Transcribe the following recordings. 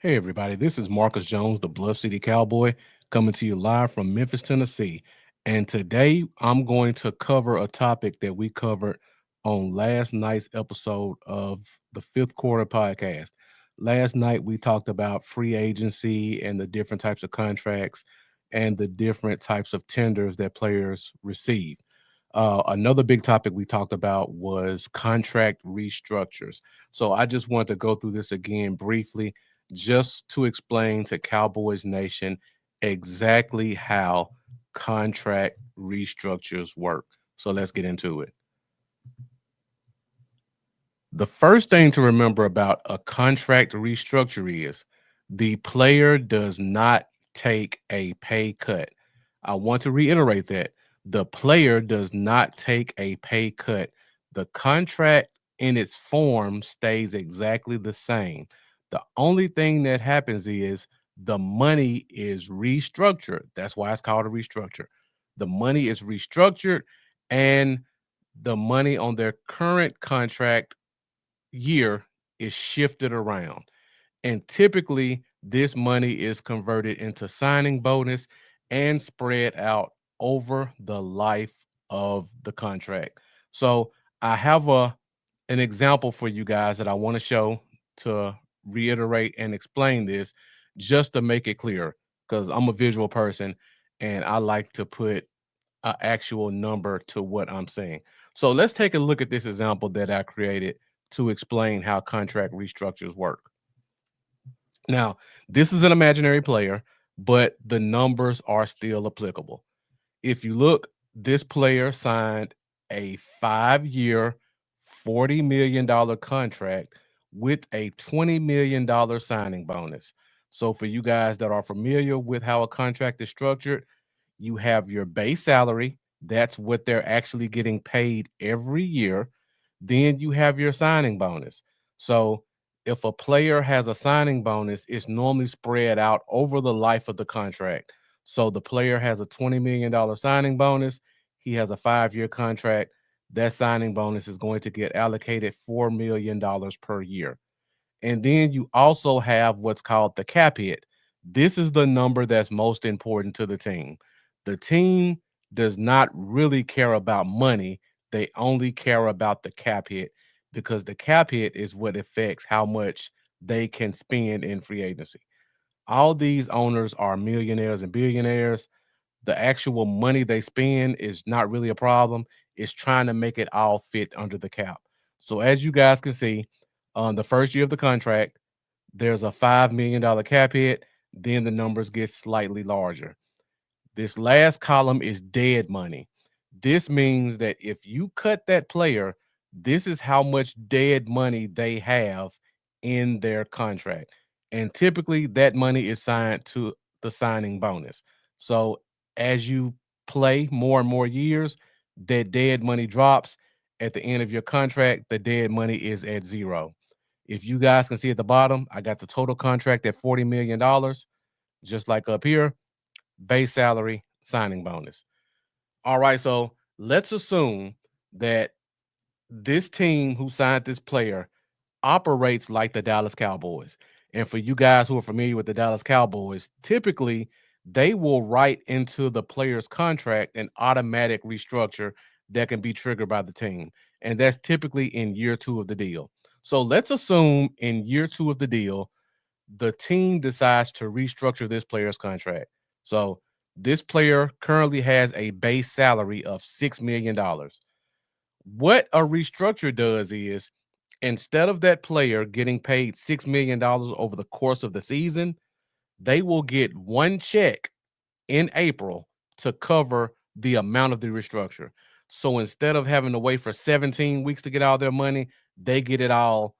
Hey, everybody, this is Marcus Jones, the Bluff City Cowboy, coming to you live from Memphis, Tennessee. And today I'm going to cover a topic that we covered on last night's episode of the Fifth Quarter podcast. Last night we talked about free agency and the different types of contracts and the different types of tenders that players receive. Another big topic we talked about was contract restructures. So I just want to go through this again briefly just to explain to Cowboys Nation exactly how contract restructures work. So let's get into it. The first thing to remember about a contract restructure is the player does not take a pay cut. I want to reiterate that the player does not take a pay cut. The contract in its form stays exactly the same. The only thing that happens is the money is restructured. That's why it's called a restructure. The money is restructured, and the money on their current contract year is shifted around. And typically, this money is converted into signing bonus and spread out over the life of the contract. So I have an example for you guys that I want to show to reiterate and explain this just to make it clear because I'm a visual person and I like to put an actual number to what I'm saying. So let's take a look at this example that I created to explain how contract restructures work. Now, this is an imaginary player, but the numbers are still applicable. If you look, this player signed a 5-year, $40 million contract with a $20 million signing bonus. So, for you guys that are familiar with how a contract is structured, you have your base salary. That's what they're actually getting paid every year. Then you have your signing bonus. So if a player has a signing bonus, it's normally spread out over the life of the contract. So the player has a $20 million signing bonus. He has a 5-year contract. That signing bonus is going to get allocated $4 million per year. And then you also have what's called the cap hit. This is the number that's most important to the team. The team does not really care about money, they only care about the cap hit because the cap hit is what affects how much they can spend in free agency. All these owners are millionaires and billionaires. The actual money they spend is not really a problem. It's trying to make it all fit under the cap. So as you guys can see, on the first year of the contract, there's a $5 million cap hit. Then the numbers get slightly larger. This last column is dead money. This means that if you cut that player, this is how much dead money they have in their contract. And typically that money is signed to the signing bonus. So as you play more and more years, that dead money drops. At the end of your contract, the dead money is at zero. If you guys can see at the bottom, I got the total contract at $40 million, just like up here, base salary, signing bonus. All right, so let's assume that this team who signed this player operates like the Dallas Cowboys. And for you guys who are familiar with the Dallas Cowboys, typically they will write into the player's contract an automatic restructure that can be triggered by the team. And that's typically in year 2 of the deal. So let's assume in year 2 of the deal, the team decides to restructure this player's contract. So this player currently has a base salary of $6 million. What a restructure does is instead of that player getting paid $6 million over the course of the season, they will get one check in April to cover the amount of the restructure. So instead of having to wait for 17 weeks to get all their money, they get it all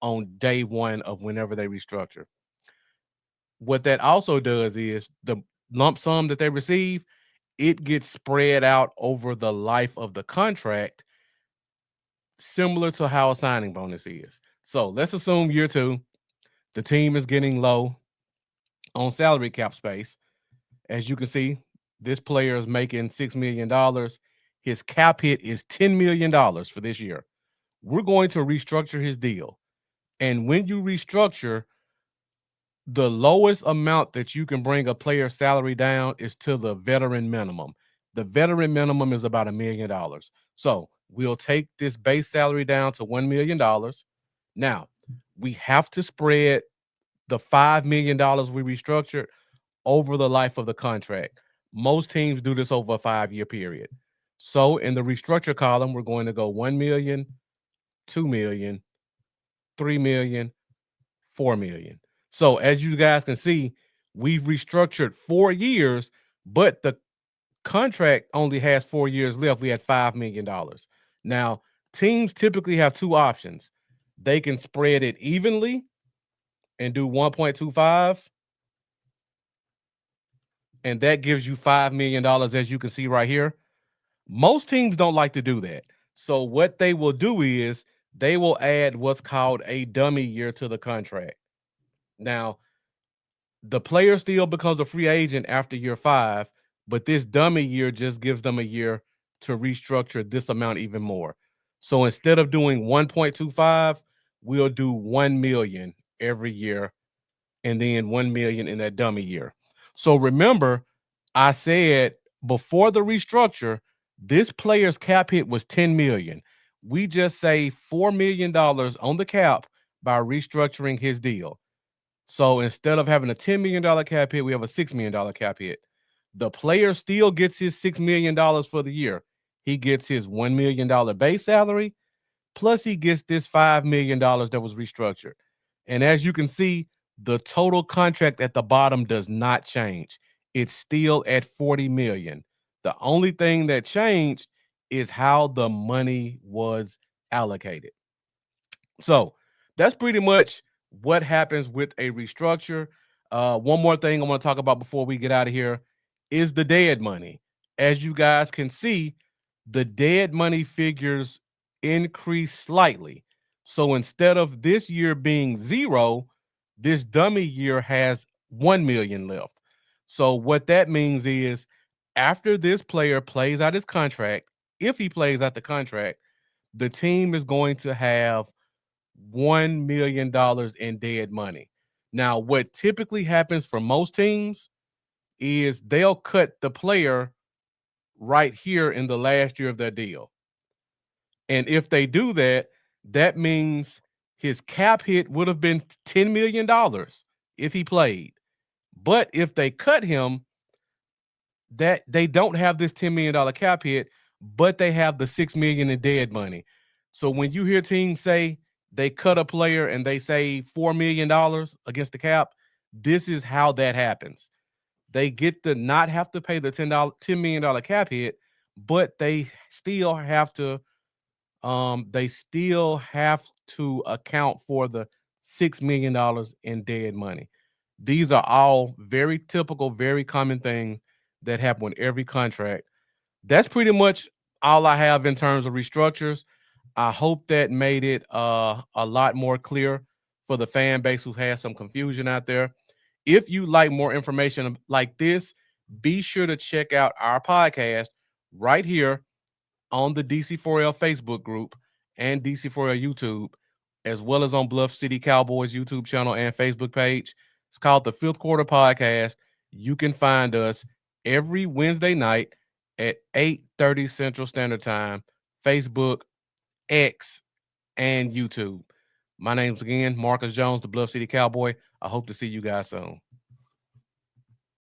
on day one of whenever they restructure. What that also does is the lump sum that they receive, it gets spread out over the life of the contract, similar to how a signing bonus is. So let's assume year 2, the team is getting low on salary cap space. As you can see, this player is making $6 million. His cap hit is $10 million for this year. We're going to restructure his deal. And when you restructure, The lowest amount that you can bring a player's salary down is to the veteran minimum. The veteran minimum is about $1 million. So we'll take this base salary down to $1 million. Now we have to spread the $5 million we restructured over the life of the contract. Most teams do this over a 5-year period. So in the restructure column, we're going to go 1 million, 2 million, 3 million, 4 million. So as you guys can see, we've restructured 4 years, but the contract only has 4 years left. We had $5 million. Now, teams typically have two options. They can spread it evenly and do 1.25, and that gives you $5 million, as you can see right here. Most teams don't like to do that. So what they will do is they will add what's called a dummy year to the contract. Now, the player still becomes a free agent after year 5, but this dummy year just gives them a year to restructure this amount even more. So instead of doing 1.25, we'll do 1 million every year and then 1 million in that dummy year. So remember, I said before the restructure, this player's cap hit was 10 million. We just saved $4 million on the cap by restructuring his deal. So instead of having a $10 million cap hit, we have a $6 million cap hit. The player still gets his $6 million for the year. He gets his $1 million base salary, plus he gets this $5 million that was restructured. And as you can see, the total contract at the bottom does not change. It's still at 40 million. The only thing that changed is how the money was allocated. So that's pretty much what happens with a restructure. One more thing I want to talk about before we get out of here is the dead money. As you guys can see, the dead money figures increase slightly. So instead of this year being 0, this dummy year has 1 million left. So what that means is after this player plays out his contract, if he plays out the contract, the team is going to have $1 million in dead money. Now, what typically happens for most teams is they'll cut the player right here in the last year of their deal. And if they do that, that means his cap hit would have been $10 million if he played. But if they cut him, that they don't have this $10 million cap hit, but they have the $6 million in dead money. So when you hear teams say they cut a player and they save $4 million against the cap, this is how that happens. They get to not have to pay the $10 million cap hit, but they still have to account for the $6 million in dead money. These are all very typical, very common things that happen with every contract. That's pretty much all I have in terms of restructures. I hope that made it a lot more clear for the fan base who has some confusion out there. If you like more information like this, be sure to check out our podcast right here on the DC4L Facebook group and DC4L YouTube, as well as on Bluff City Cowboys YouTube channel and Facebook page. It's called the Fifth Quarter Podcast. You can find us every Wednesday night at 8:30 Central Standard Time, Facebook, X, and YouTube. My name's again Marcus Jones, the Bluff City Cowboy. I hope to see you guys soon.